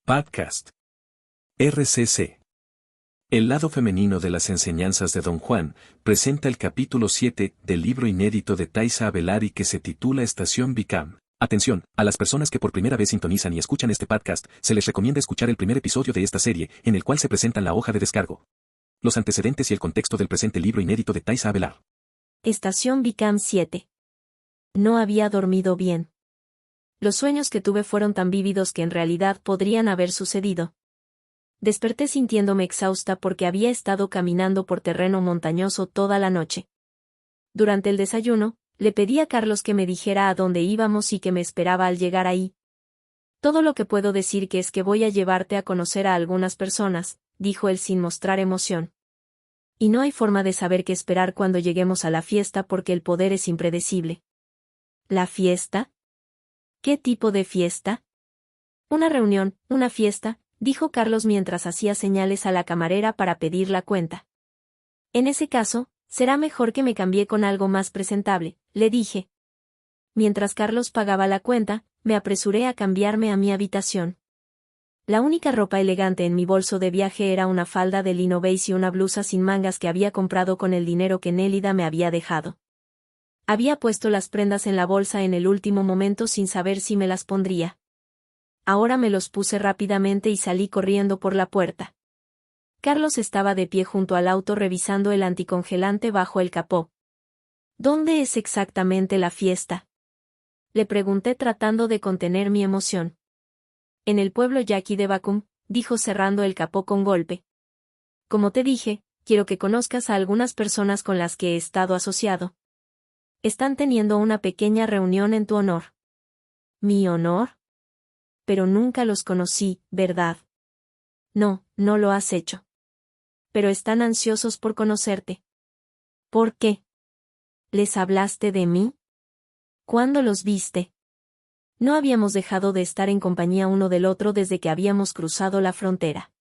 Podcast. RCC. El lado femenino de las enseñanzas de Don Juan, presenta el capítulo 7 del libro inédito de Thaisa Avelari que se titula Estación Bicam. Atención, a las personas que por primera vez sintonizan y escuchan este podcast, se les recomienda escuchar el primer episodio de esta serie, en el cual se presenta la hoja de descargo, los antecedentes y el contexto del presente libro inédito de Thaisa Avelari. Estación Bicam 7. No había dormido bien. Los sueños que tuve fueron tan vívidos que en realidad podrían haber sucedido. Desperté sintiéndome exhausta porque había estado caminando por terreno montañoso toda la noche. Durante el desayuno, le pedí a Carlos que me dijera a dónde íbamos y que me esperaba al llegar ahí. Todo lo que puedo decir que es que voy a llevarte a conocer a algunas personas, dijo él sin mostrar emoción. Y no hay forma de saber qué esperar cuando lleguemos a la fiesta porque el poder es impredecible. ¿La fiesta? ¿Qué tipo de fiesta? Una reunión, una fiesta, dijo Carlos mientras hacía señales a la camarera para pedir la cuenta. En ese caso, será mejor que me cambie con algo más presentable, le dije. Mientras Carlos pagaba la cuenta, me apresuré a cambiarme a mi habitación. La única ropa elegante en mi bolso de viaje era una falda de lino beige y una blusa sin mangas que había comprado con el dinero que Nélida me había dejado. Había puesto las prendas en la bolsa en el último momento sin saber si me las pondría. Ahora me los puse rápidamente y salí corriendo por la puerta. Carlos estaba de pie junto al auto revisando el anticongelante bajo el capó. ¿Dónde es exactamente la fiesta? Le pregunté tratando de contener mi emoción. En el pueblo yaqui de Bacum, dijo cerrando el capó con golpe. Como te dije, quiero que conozcas a algunas personas con las que he estado asociado. Están teniendo una pequeña reunión en tu honor. ¿Mi honor? Pero nunca los conocí, ¿verdad? No, no lo has hecho. Pero están ansiosos por conocerte. ¿Por qué? ¿Les hablaste de mí? ¿Cuándo los viste? No habíamos dejado de estar en compañía uno del otro desde que habíamos cruzado la frontera.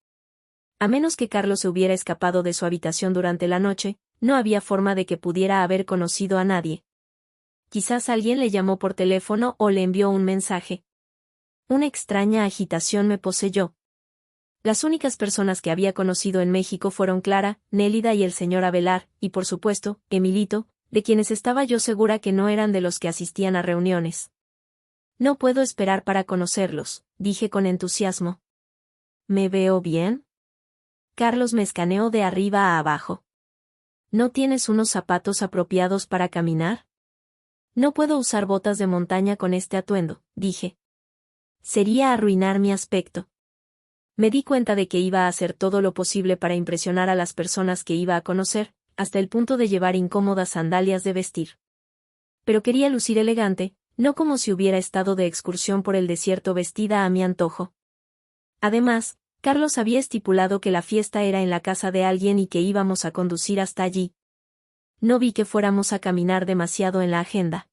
A menos que Carlos se hubiera escapado de su habitación durante la noche, no había forma de que pudiera haber conocido a nadie. Quizás alguien le llamó por teléfono o le envió un mensaje. Una extraña agitación me poseyó. Las únicas personas que había conocido en México fueron Clara, Nélida y el señor Avellar, y por supuesto, Emilito, de quienes estaba yo segura que no eran de los que asistían a reuniones. No puedo esperar para conocerlos, dije con entusiasmo. ¿Me veo bien? Carlos me escaneó de arriba a abajo. ¿No tienes unos zapatos apropiados para caminar? No puedo usar botas de montaña con este atuendo, dije. Sería arruinar mi aspecto. Me di cuenta de que iba a hacer todo lo posible para impresionar a las personas que iba a conocer, hasta el punto de llevar incómodas sandalias de vestir. Pero quería lucir elegante, no como si hubiera estado de excursión por el desierto vestida a mi antojo. Además, Carlos había estipulado que la fiesta era en la casa de alguien y que íbamos a conducir hasta allí. No vi que fuéramos a caminar demasiado en la agenda.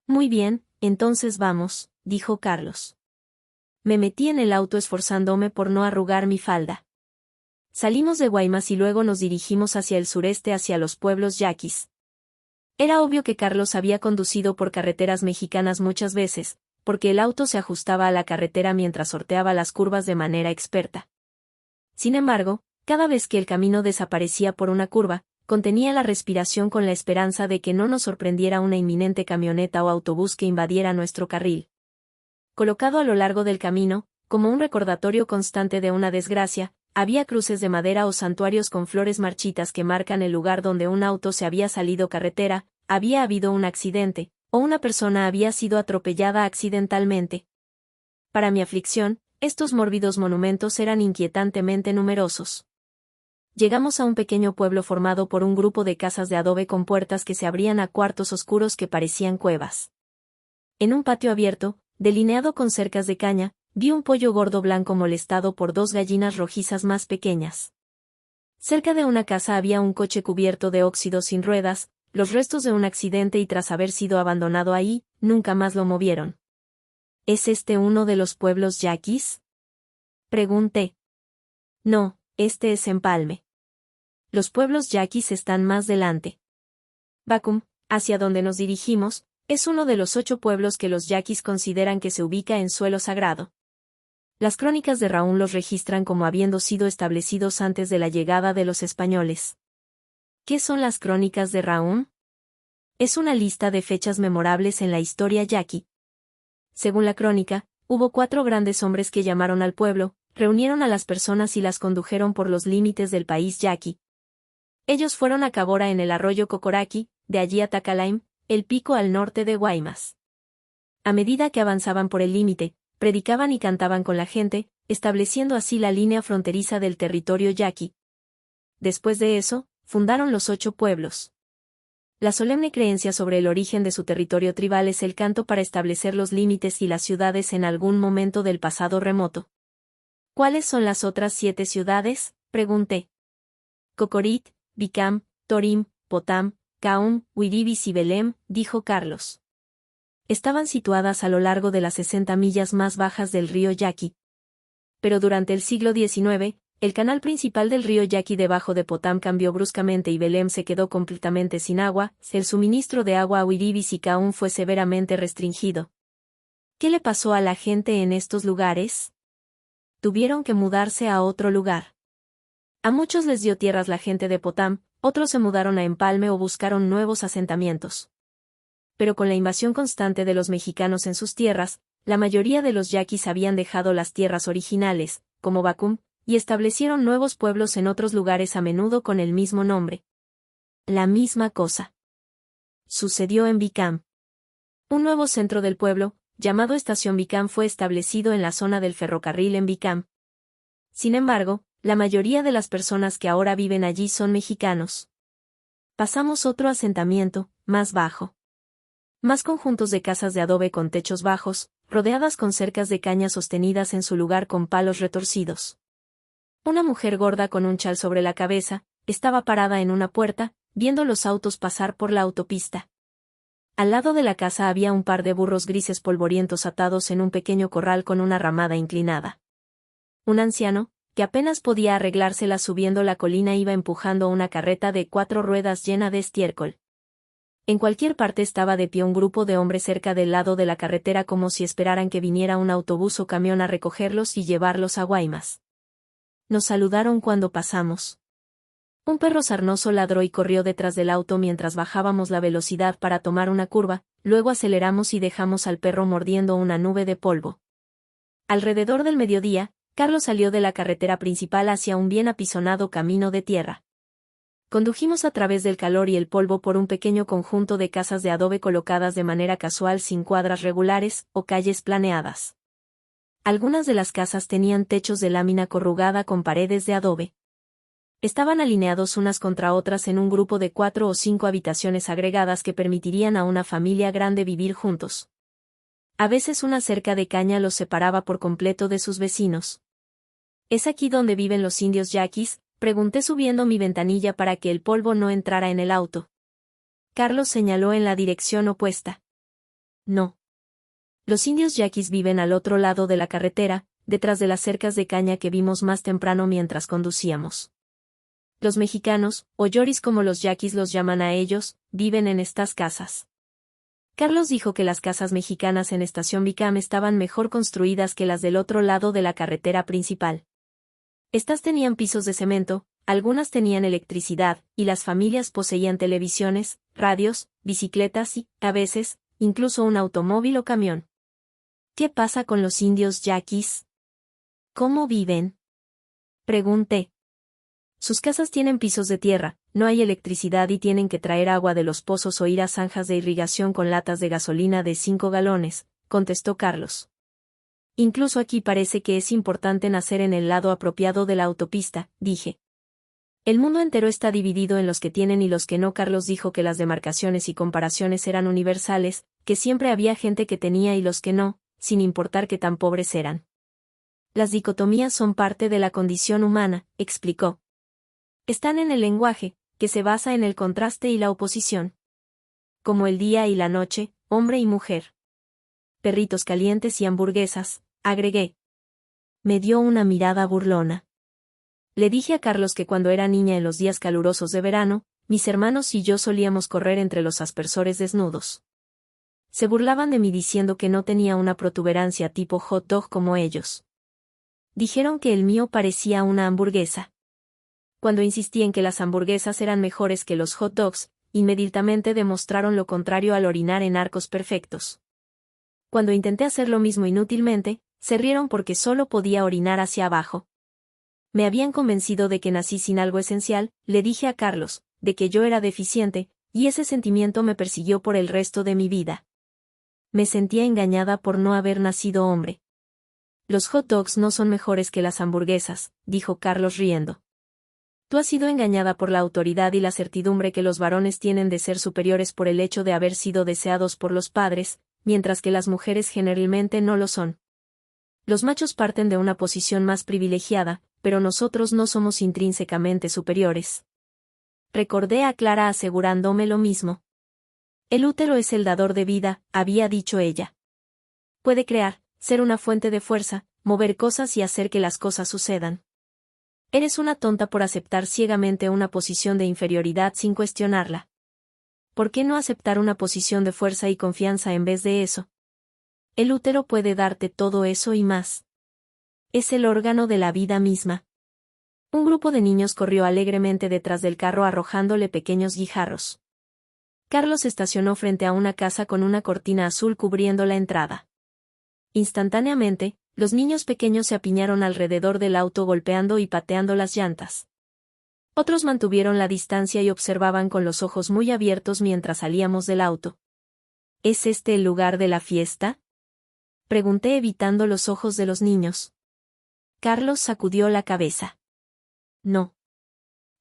Muy bien, entonces vamos, dijo Carlos. Me metí en el auto esforzándome por no arrugar mi falda. Salimos de Guaymas y luego nos dirigimos hacia el sureste hacia los pueblos yaquis. Era obvio que Carlos había conducido por carreteras mexicanas muchas veces, porque el auto se ajustaba a la carretera mientras sorteaba las curvas de manera experta. Sin embargo, cada vez que el camino desaparecía por una curva, contenía la respiración con la esperanza de que no nos sorprendiera una inminente camioneta o autobús que invadiera nuestro carril. Colocado a lo largo del camino, como un recordatorio constante de una desgracia, había cruces de madera o santuarios con flores marchitas que marcan el lugar donde un auto se había salido carretera, había habido un accidente, o una persona había sido atropellada accidentalmente. Para mi aflicción, estos mórbidos monumentos eran inquietantemente numerosos. Llegamos a un pequeño pueblo formado por un grupo de casas de adobe con puertas que se abrían a cuartos oscuros que parecían cuevas. En un patio abierto, delineado con cercas de caña, vi un pollo gordo blanco molestado por dos gallinas rojizas más pequeñas. Cerca de una casa había un coche cubierto de óxido sin ruedas, los restos de un accidente y tras haber sido abandonado ahí, nunca más lo movieron. ¿Es este uno de los pueblos yaquis? Pregunté. No, este es Empalme. Los pueblos yaquis están más delante. Bacum, hacia donde nos dirigimos, es uno de los 8 pueblos que los yaquis consideran que se ubica en suelo sagrado. Las crónicas de Raúl los registran como habiendo sido establecidos antes de la llegada de los españoles. ¿Qué son las crónicas de Raúl? Es una lista de fechas memorables en la historia yaqui. Según la crónica, hubo 4 grandes hombres que llamaron al pueblo, reunieron a las personas y las condujeron por los límites del país yaqui. Ellos fueron a Cabora en el arroyo Cocoraqui, de allí a Tacalaim, el pico al norte de Guaymas. A medida que avanzaban por el límite, predicaban y cantaban con la gente, estableciendo así la línea fronteriza del territorio yaqui. Después de eso, fundaron los 8 pueblos. La solemne creencia sobre el origen de su territorio tribal es el canto para establecer los límites y las ciudades en algún momento del pasado remoto. ¿Cuáles son las otras 7 ciudades?, pregunté. Cocorit, Bicam, Torim, Potam, Caum, Huiribis y Belém, dijo Carlos. Estaban situadas a lo largo de las 60 millas más bajas del río Yaqui. Pero durante el siglo XIX, el canal principal del río Yaqui debajo de Potam cambió bruscamente y Belém se quedó completamente sin agua, el suministro de agua a Huiribis y Caum fue severamente restringido. ¿Qué le pasó a la gente en estos lugares? Tuvieron que mudarse a otro lugar. A muchos les dio tierras la gente de Potam, otros se mudaron a Empalme o buscaron nuevos asentamientos. Pero con la invasión constante de los mexicanos en sus tierras, la mayoría de los yaquis habían dejado las tierras originales, como Bacum, y establecieron nuevos pueblos en otros lugares a menudo con el mismo nombre. La misma cosa sucedió en Bicam. Un nuevo centro del pueblo, llamado Estación Bicam, fue establecido en la zona del ferrocarril en Bicam. Sin embargo, la mayoría de las personas que ahora viven allí son mexicanos. Pasamos otro asentamiento, más bajo. Más conjuntos de casas de adobe con techos bajos, rodeadas con cercas de caña sostenidas en su lugar con palos retorcidos. Una mujer gorda con un chal sobre la cabeza, estaba parada en una puerta, viendo los autos pasar por la autopista. Al lado de la casa había un par de burros grises polvorientos atados en un pequeño corral con una ramada inclinada. Un anciano, que apenas podía arreglársela subiendo la colina, iba empujando una carreta de 4 ruedas llena de estiércol. En cualquier parte estaba de pie un grupo de hombres cerca del lado de la carretera como si esperaran que viniera un autobús o camión a recogerlos y llevarlos a Guaymas. Nos saludaron cuando pasamos. Un perro sarnoso ladró y corrió detrás del auto mientras bajábamos la velocidad para tomar una curva, luego aceleramos y dejamos al perro mordiendo una nube de polvo. Alrededor del mediodía, Carlos salió de la carretera principal hacia un bien apisonado camino de tierra. Condujimos a través del calor y el polvo por un pequeño conjunto de casas de adobe colocadas de manera casual sin cuadras regulares o calles planeadas. Algunas de las casas tenían techos de lámina corrugada con paredes de adobe. Estaban alineados unas contra otras en un grupo de 4 o 5 habitaciones agregadas que permitirían a una familia grande vivir juntos. A veces una cerca de caña los separaba por completo de sus vecinos. ¿Es aquí donde viven los indios yaquis?, pregunté subiendo mi ventanilla para que el polvo no entrara en el auto. Carlos señaló en la dirección opuesta. No. Los indios yaquis viven al otro lado de la carretera, detrás de las cercas de caña que vimos más temprano mientras conducíamos. Los mexicanos, o yoris como los yaquis los llaman a ellos, viven en estas casas. Carlos dijo que las casas mexicanas en Estación Bicam estaban mejor construidas que las del otro lado de la carretera principal. Estas tenían pisos de cemento, algunas tenían electricidad, y las familias poseían televisiones, radios, bicicletas y, a veces, incluso un automóvil o camión. ¿Qué pasa con los indios yaquis? ¿Cómo viven?, pregunté. Sus casas tienen pisos de tierra, no hay electricidad y tienen que traer agua de los pozos o ir a zanjas de irrigación con latas de gasolina de 5 galones, contestó Carlos. Incluso aquí parece que es importante nacer en el lado apropiado de la autopista, dije. El mundo entero está dividido en los que tienen y los que no. Carlos dijo que las demarcaciones y comparaciones eran universales, que siempre había gente que tenía y los que no, sin importar qué tan pobres eran. Las dicotomías son parte de la condición humana, explicó. Están en el lenguaje, que se basa en el contraste y la oposición. Como el día y la noche, hombre y mujer. Perritos calientes y hamburguesas, agregué. Me dio una mirada burlona. Le dije a Carlos que cuando era niña en los días calurosos de verano, mis hermanos y yo solíamos correr entre los aspersores desnudos. Se burlaban de mí diciendo que no tenía una protuberancia tipo hot dog como ellos. Dijeron que el mío parecía una hamburguesa. Cuando insistí en que las hamburguesas eran mejores que los hot dogs, inmediatamente demostraron lo contrario al orinar en arcos perfectos. Cuando intenté hacer lo mismo inútilmente, se rieron porque solo podía orinar hacia abajo. Me habían convencido de que nací sin algo esencial, le dije a Carlos, de que yo era deficiente, y ese sentimiento me persiguió por el resto de mi vida. Me sentía engañada por no haber nacido hombre. Los hot dogs no son mejores que las hamburguesas, dijo Carlos riendo. Tú has sido engañada por la autoridad y la certidumbre que los varones tienen de ser superiores por el hecho de haber sido deseados por los padres, mientras que las mujeres generalmente no lo son. Los machos parten de una posición más privilegiada, pero nosotros no somos intrínsecamente superiores. Recordé a Clara asegurándome lo mismo. El útero es el dador de vida, había dicho ella. Puede crear, ser una fuente de fuerza, mover cosas y hacer que las cosas sucedan. Eres una tonta por aceptar ciegamente una posición de inferioridad sin cuestionarla. ¿Por qué no aceptar una posición de fuerza y confianza en vez de eso? El útero puede darte todo eso y más. Es el órgano de la vida misma. Un grupo de niños corrió alegremente detrás del carro arrojándole pequeños guijarros. Carlos estacionó frente a una casa con una cortina azul cubriendo la entrada. Instantáneamente, los niños pequeños se apiñaron alrededor del auto golpeando y pateando las llantas. Otros mantuvieron la distancia y observaban con los ojos muy abiertos mientras salíamos del auto. ¿Es este el lugar de la fiesta?, pregunté evitando los ojos de los niños. Carlos sacudió la cabeza. No.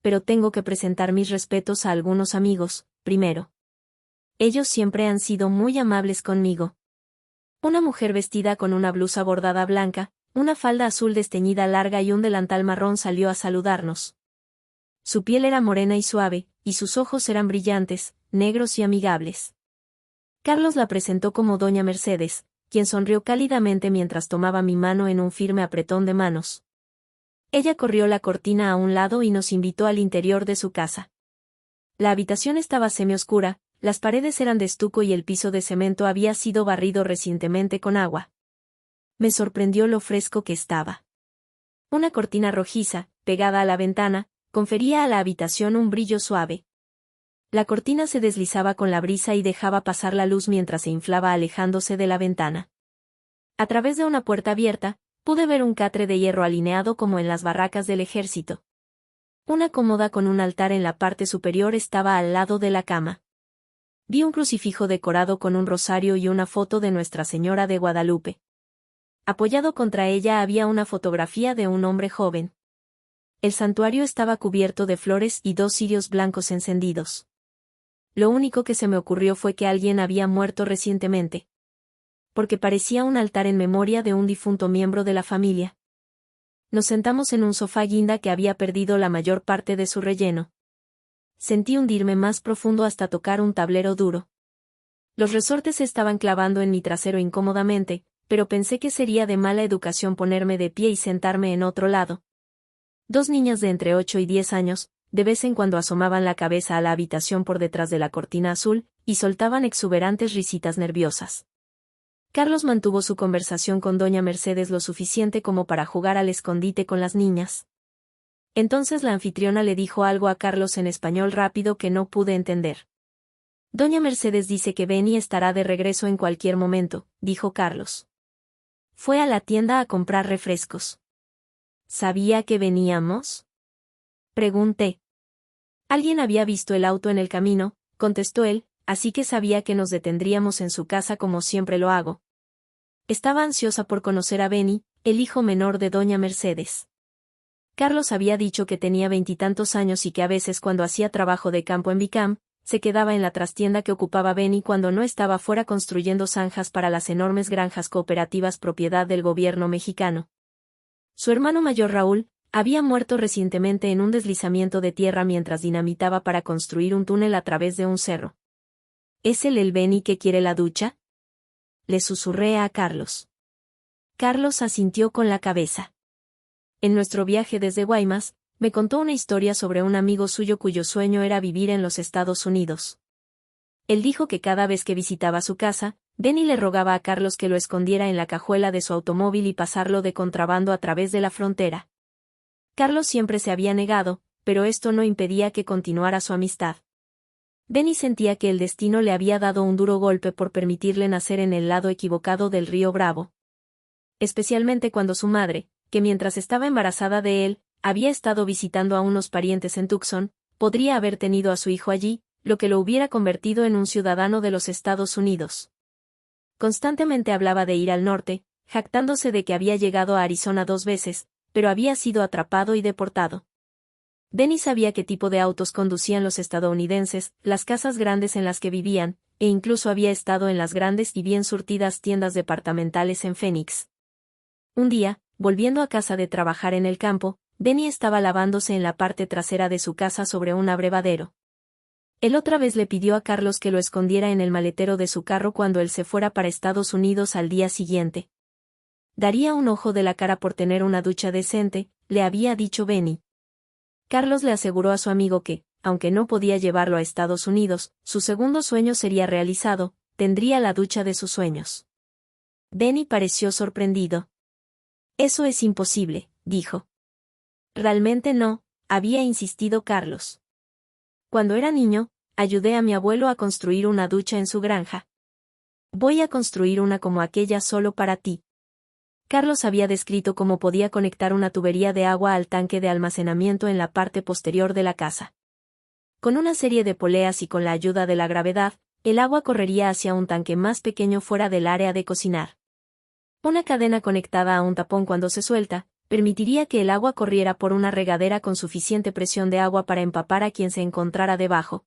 Pero tengo que presentar mis respetos a algunos amigos, primero. Ellos siempre han sido muy amables conmigo. Una mujer vestida con una blusa bordada blanca, una falda azul desteñida larga y un delantal marrón salió a saludarnos. Su piel era morena y suave, y sus ojos eran brillantes, negros y amigables. Carlos la presentó como Doña Mercedes, quien sonrió cálidamente mientras tomaba mi mano en un firme apretón de manos. Ella corrió la cortina a un lado y nos invitó al interior de su casa. La habitación estaba semioscura, las paredes eran de estuco y el piso de cemento había sido barrido recientemente con agua. Me sorprendió lo fresco que estaba. Una cortina rojiza, pegada a la ventana, confería a la habitación un brillo suave. La cortina se deslizaba con la brisa y dejaba pasar la luz mientras se inflaba alejándose de la ventana. A través de una puerta abierta, pude ver un catre de hierro alineado como en las barracas del ejército. Una cómoda con un altar en la parte superior estaba al lado de la cama. Vi un crucifijo decorado con un rosario y una foto de Nuestra Señora de Guadalupe. Apoyado contra ella había una fotografía de un hombre joven. El santuario estaba cubierto de flores y 2 cirios blancos encendidos. Lo único que se me ocurrió fue que alguien había muerto recientemente. Porque parecía un altar en memoria de un difunto miembro de la familia. Nos sentamos en un sofá guinda que había perdido la mayor parte de su relleno. Sentí hundirme más profundo hasta tocar un tablero duro. Los resortes se estaban clavando en mi trasero incómodamente, pero pensé que sería de mala educación ponerme de pie y sentarme en otro lado. 2 niñas de entre 8 y 10 años, de vez en cuando asomaban la cabeza a la habitación por detrás de la cortina azul, y soltaban exuberantes risitas nerviosas. Carlos mantuvo su conversación con Doña Mercedes lo suficiente como para jugar al escondite con las niñas. Entonces la anfitriona le dijo algo a Carlos en español rápido que no pude entender. Doña Mercedes dice que Benny estará de regreso en cualquier momento, dijo Carlos. Fue a la tienda a comprar refrescos. ¿Sabía que veníamos?, pregunté. Alguien había visto el auto en el camino, contestó él, así que sabía que nos detendríamos en su casa como siempre lo hago. Estaba ansiosa por conocer a Benny, el hijo menor de Doña Mercedes. Carlos había dicho que tenía 20 y tantos años y que a veces cuando hacía trabajo de campo en Bicam, se quedaba en la trastienda que ocupaba Benny cuando no estaba fuera construyendo zanjas para las enormes granjas cooperativas propiedad del gobierno mexicano. Su hermano mayor Raúl, había muerto recientemente en un deslizamiento de tierra mientras dinamitaba para construir un túnel a través de un cerro. ¿Es él el Benny que quiere la ducha?, le susurré a Carlos. Carlos asintió con la cabeza. En nuestro viaje desde Guaymas, me contó una historia sobre un amigo suyo cuyo sueño era vivir en los Estados Unidos. Él dijo que cada vez que visitaba su casa, Benny le rogaba a Carlos que lo escondiera en la cajuela de su automóvil y pasarlo de contrabando a través de la frontera. Carlos siempre se había negado, pero esto no impedía que continuara su amistad. Benny sentía que el destino le había dado un duro golpe por permitirle nacer en el lado equivocado del río Bravo. Especialmente cuando su madre, que mientras estaba embarazada de él, había estado visitando a unos parientes en Tucson, podría haber tenido a su hijo allí, lo que lo hubiera convertido en un ciudadano de los Estados Unidos. Constantemente hablaba de ir al norte, jactándose de que había llegado a Arizona 2 veces, pero había sido atrapado y deportado. Benny sabía qué tipo de autos conducían los estadounidenses, las casas grandes en las que vivían, e incluso había estado en las grandes y bien surtidas tiendas departamentales en Phoenix. Un día, volviendo a casa de trabajar en el campo, Benny estaba lavándose en la parte trasera de su casa sobre un abrevadero. Él otra vez le pidió a Carlos que lo escondiera en el maletero de su carro cuando él se fuera para Estados Unidos al día siguiente. Daría un ojo de la cara por tener una ducha decente, le había dicho Benny. Carlos le aseguró a su amigo que, aunque no podía llevarlo a Estados Unidos, su segundo sueño sería realizado, tendría la ducha de sus sueños. Benny pareció sorprendido. Eso es imposible, dijo. Realmente no, había insistido Carlos. Cuando era niño, ayudé a mi abuelo a construir una ducha en su granja. Voy a construir una como aquella solo para ti. Carlos había descrito cómo podía conectar una tubería de agua al tanque de almacenamiento en la parte posterior de la casa. Con una serie de poleas y con la ayuda de la gravedad, el agua correría hacia un tanque más pequeño fuera del área de cocinar. Una cadena conectada a un tapón cuando se suelta, permitiría que el agua corriera por una regadera con suficiente presión de agua para empapar a quien se encontrara debajo.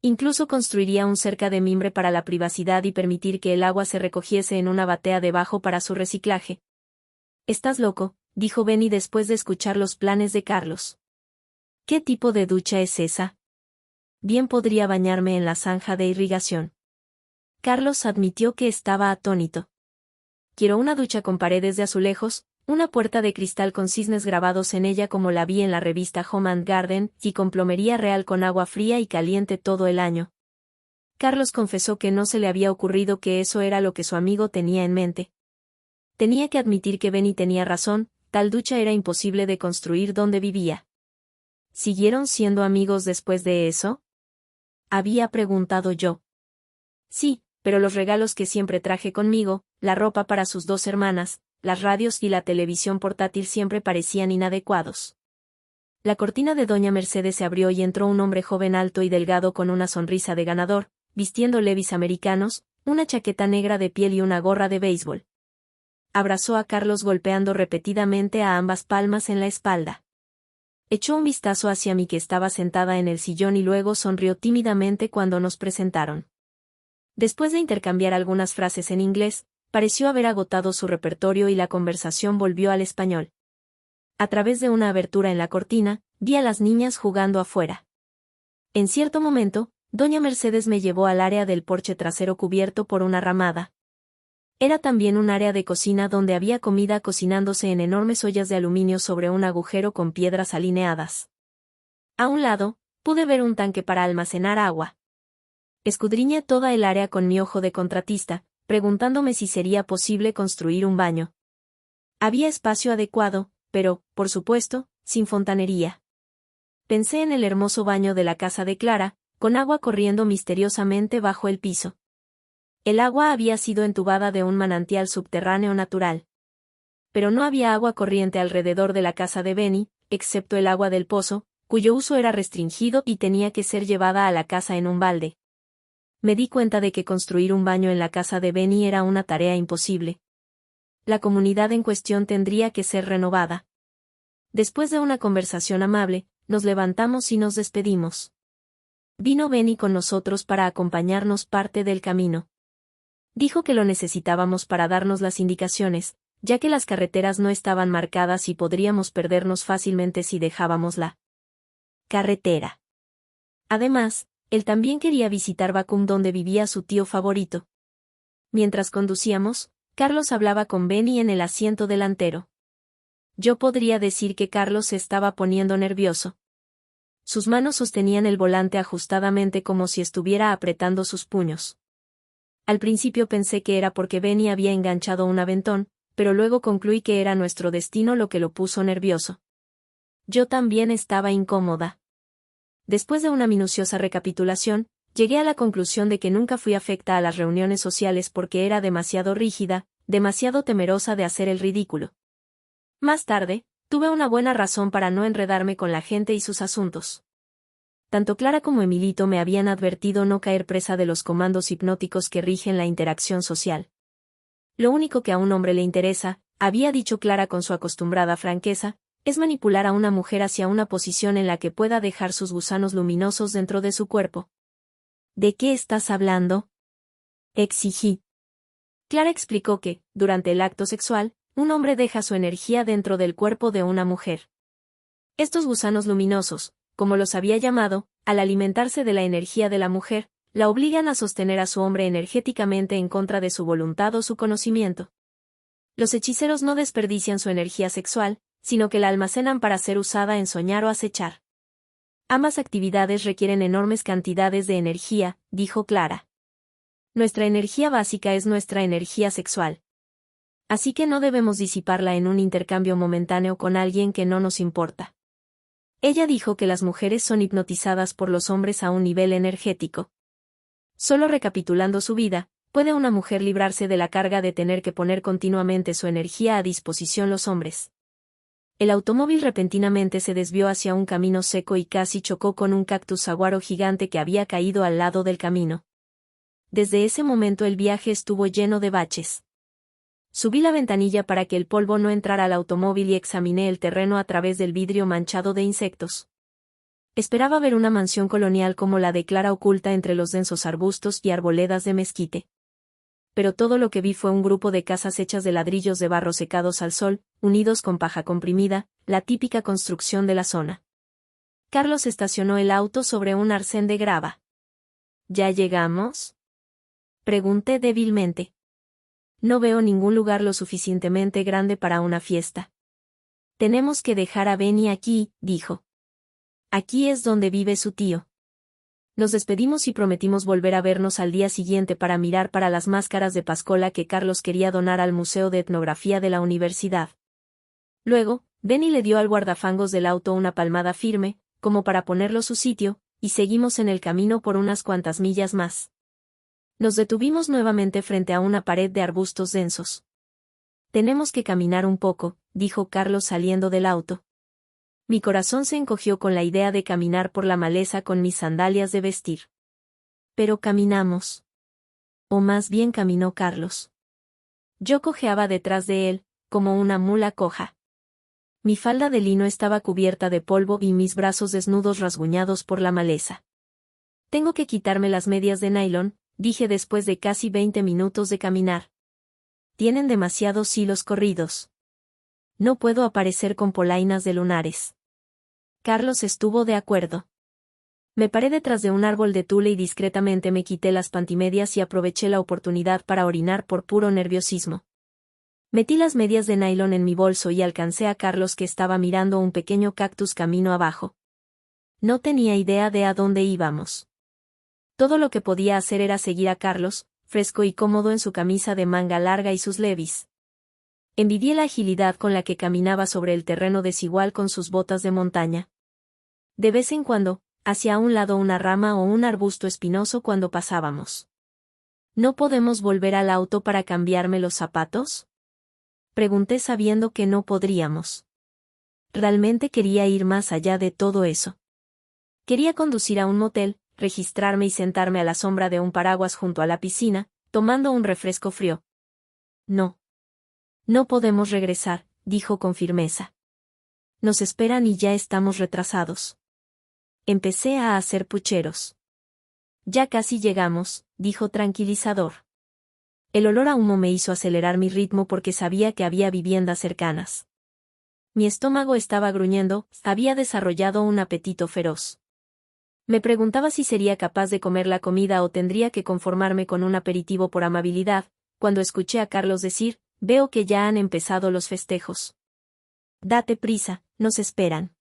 Incluso construiría un cerca de mimbre para la privacidad y permitir que el agua se recogiese en una batea debajo para su reciclaje. «Estás loco», dijo Benny después de escuchar los planes de Carlos. «¿Qué tipo de ducha es esa? Bien podría bañarme en la zanja de irrigación». Carlos admitió que estaba atónito. «Quiero una ducha con paredes de azulejos, una puerta de cristal con cisnes grabados en ella como la vi en la revista Home and Garden, y con plomería real con agua fría y caliente todo el año». Carlos confesó que no se le había ocurrido que eso era lo que su amigo tenía en mente. Tenía que admitir que Benny tenía razón, tal ducha era imposible de construir donde vivía. ¿Siguieron siendo amigos después de eso?, había preguntado yo. Sí, pero los regalos que siempre traje conmigo, la ropa para sus 2 hermanas, las radios y la televisión portátil siempre parecían inadecuados. La cortina de doña Mercedes se abrió y entró un hombre joven alto y delgado con una sonrisa de ganador, vistiendo levis americanos, una chaqueta negra de piel y una gorra de béisbol. Abrazó a Carlos golpeando repetidamente a ambas palmas en la espalda. Echó un vistazo hacia mí que estaba sentada en el sillón y luego sonrió tímidamente cuando nos presentaron. Después de intercambiar algunas frases en inglés, pareció haber agotado su repertorio y la conversación volvió al español. A través de una abertura en la cortina, vi a las niñas jugando afuera. En cierto momento, doña Mercedes me llevó al área del porche trasero cubierto por una ramada. Era también un área de cocina donde había comida cocinándose en enormes ollas de aluminio sobre un agujero con piedras alineadas. A un lado, pude ver un tanque para almacenar agua. Escudriñé toda el área con mi ojo de contratista, preguntándome si sería posible construir un baño. Había espacio adecuado, pero, por supuesto, sin fontanería. Pensé en el hermoso baño de la casa de Clara, con agua corriendo misteriosamente bajo el piso. El agua había sido entubada de un manantial subterráneo natural. Pero no había agua corriente alrededor de la casa de Benny, excepto el agua del pozo, cuyo uso era restringido y tenía que ser llevada a la casa en un balde. Me di cuenta de que construir un baño en la casa de Benny era una tarea imposible. La comunidad en cuestión tendría que ser renovada. Después de una conversación amable, nos levantamos y nos despedimos. Vino Benny con nosotros para acompañarnos parte del camino. Dijo que lo necesitábamos para darnos las indicaciones, ya que las carreteras no estaban marcadas y podríamos perdernos fácilmente si dejábamos la carretera. Además, él también quería visitar Vacum donde vivía su tío favorito. Mientras conducíamos, Carlos hablaba con Benny en el asiento delantero. Yo podría decir que Carlos se estaba poniendo nervioso. Sus manos sostenían el volante ajustadamente como si estuviera apretando sus puños. Al principio pensé que era porque Benny había enganchado un aventón, pero luego concluí que era nuestro destino lo que lo puso nervioso. Yo también estaba incómoda. Después de una minuciosa recapitulación, llegué a la conclusión de que nunca fui afecta a las reuniones sociales porque era demasiado rígida, demasiado temerosa de hacer el ridículo. Más tarde, tuve una buena razón para no enredarme con la gente y sus asuntos. Tanto Clara como Emilito me habían advertido no caer presa de los comandos hipnóticos que rigen la interacción social. Lo único que a un hombre le interesa, había dicho Clara con su acostumbrada franqueza, es manipular a una mujer hacia una posición en la que pueda dejar sus gusanos luminosos dentro de su cuerpo. ¿De qué estás hablando?, exigí. Clara explicó que, durante el acto sexual, un hombre deja su energía dentro del cuerpo de una mujer. Estos gusanos luminosos, como los había llamado, al alimentarse de la energía de la mujer, la obligan a sostener a su hombre energéticamente en contra de su voluntad o su conocimiento. Los hechiceros no desperdician su energía sexual, sino que la almacenan para ser usada en soñar o acechar. Ambas actividades requieren enormes cantidades de energía, dijo Clara. Nuestra energía básica es nuestra energía sexual. Así que no debemos disiparla en un intercambio momentáneo con alguien que no nos importa. Ella dijo que las mujeres son hipnotizadas por los hombres a un nivel energético. Solo recapitulando su vida, ¿puede una mujer librarse de la carga de tener que poner continuamente su energía a disposición los hombres? El automóvil repentinamente se desvió hacia un camino seco y casi chocó con un cactus saguaro gigante que había caído al lado del camino. Desde ese momento el viaje estuvo lleno de baches. Subí la ventanilla para que el polvo no entrara al automóvil y examiné el terreno a través del vidrio manchado de insectos. Esperaba ver una mansión colonial como la de Clara oculta entre los densos arbustos y arboledas de mezquite. Pero todo lo que vi fue un grupo de casas hechas de ladrillos de barro secados al sol, unidos con paja comprimida, la típica construcción de la zona. Carlos estacionó el auto sobre un arcén de grava. ¿Ya llegamos?, pregunté débilmente. No veo ningún lugar lo suficientemente grande para una fiesta. Tenemos que dejar a Benny aquí, dijo. Aquí es donde vive su tío. Nos despedimos y prometimos volver a vernos al día siguiente para mirar para las máscaras de Pascola que Carlos quería donar al Museo de Etnografía de la universidad. Luego, Benny le dio al guardafangos del auto una palmada firme, como para ponerlo su sitio, y seguimos en el camino por unas cuantas millas más. Nos detuvimos nuevamente frente a una pared de arbustos densos. Tenemos que caminar un poco, dijo Carlos saliendo del auto. Mi corazón se encogió con la idea de caminar por la maleza con mis sandalias de vestir. Pero caminamos. O más bien caminó Carlos. Yo cojeaba detrás de él, como una mula coja. Mi falda de lino estaba cubierta de polvo y mis brazos desnudos rasguñados por la maleza. Tengo que quitarme las medias de nylon, dije después de casi 20 minutos de caminar. Tienen demasiados hilos corridos. No puedo aparecer con polainas de lunares. Carlos estuvo de acuerdo. Me paré detrás de un árbol de tule y discretamente me quité las pantimedias y aproveché la oportunidad para orinar por puro nerviosismo. Metí las medias de nylon en mi bolso y alcancé a Carlos que estaba mirando un pequeño cactus camino abajo. No tenía idea de a dónde íbamos. Todo lo que podía hacer era seguir a Carlos, fresco y cómodo en su camisa de manga larga y sus levis. Envidié la agilidad con la que caminaba sobre el terreno desigual con sus botas de montaña. De vez en cuando, hacia un lado una rama o un arbusto espinoso cuando pasábamos. ¿No podemos volver al auto para cambiarme los zapatos?, pregunté sabiendo que no podríamos. Realmente quería ir más allá de todo eso. Quería conducir a un motel, registrarme y sentarme a la sombra de un paraguas junto a la piscina, tomando un refresco frío. No. No podemos regresar, dijo con firmeza. Nos esperan y ya estamos retrasados. Empecé a hacer pucheros. Ya casi llegamos, dijo tranquilizador. El olor a humo me hizo acelerar mi ritmo porque sabía que había viviendas cercanas. Mi estómago estaba gruñendo, había desarrollado un apetito feroz. Me preguntaba si sería capaz de comer la comida o tendría que conformarme con un aperitivo por amabilidad, cuando escuché a Carlos decir, veo que ya han empezado los festejos. Date prisa, nos esperan.